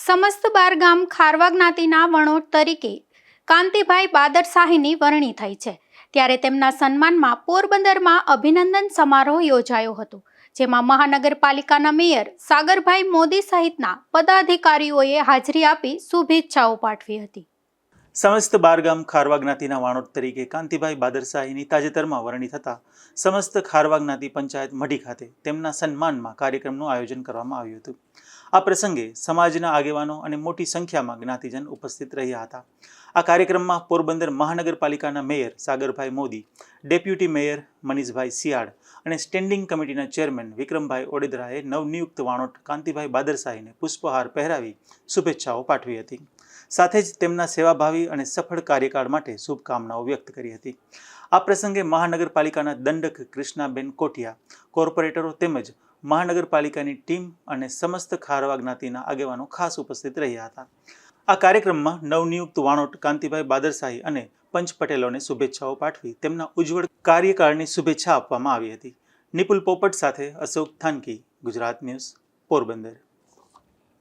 સમસ્ત બાર ગામ ખારવા જ્ઞાતિના વણોટ તરીકે કાંતિભાઈ બાદરશાહીની વરણી થઈ છે, ત્યારે તેમના સન્માનમાં પોરબંદરમાં અભિનંદન સમારોહ યોજાયો હતો, જેમાં મહાનગરપાલિકાના મેયર સાગરભાઈ મોદી સહિતના પદાધિકારીઓએ હાજરી આપી શુભેચ્છાઓ પાઠવી હતી. સમસ્ત બારગામ ખારવા જ્ઞાતિના વાણોટ તરીકે કાંતિભાઈ બાદરશાહીની તાજેતરમાં વરણી થતા સમસ્ત ખારવા જ્ઞાતિ પંચાયત મઢી ખાતે તેમના સન્માનમાં કાર્યક્રમનું આયોજન કરવામાં આવ્યું હતું. આ પ્રસંગે સમાજના આગેવાનો અને મોટી સંખ્યામાં જ્ઞાતિજન ઉપસ્થિત રહ્યા હતા. આ કાર્યક્રમમાં પોરબંદર મહાનગરપાલિકાના મેયર સાગરભાઈ મોદી, ડેપ્યુટી મેયર મનીષભાઈ સિયાળ અને સ્ટેન્ડિંગ કમિટીના ચેરમેન વિક્રમભાઈ ઓડેદરાએ નવનિયુક્ત વાણોટ કાંતિભાઈ બાદરશાહીને પુષ્પહાર પહેરાવી શુભેચ્છાઓ પાઠવી હતી. સાથે જ તેમના સેવાભાવી અને સફળ કાર્યકાળ માટે શુભકામનાઓ વ્યક્ત કરી હતી. આ પ્રસંગે મહાનગરપાલિકાના દંડક કૃષ્ણાબેન કોટિયા, કોર્પોરેટરો તેમજ મહાનગરપાલિકાની ટીમ અને સમસ્ત ખારવા જ્ઞાતિના આગેવાનો ખાસ ઉપસ્થિત રહ્યા હતા. આ કાર્યક્રમમાં નવનિયુક્ત વાણોટ કાંતિભાઈ બાદરશાહી અને પંચ પટેલોને શુભેચ્છાઓ પાઠવી તેમના ઉજ્જવળ કાર્યકાળની શુભેચ્છા આપવામાં આવી હતી. નિપુલ પોપટ સાથે અશોક થાનકી, ગુજરાત ન્યૂઝ, પોરબંદર.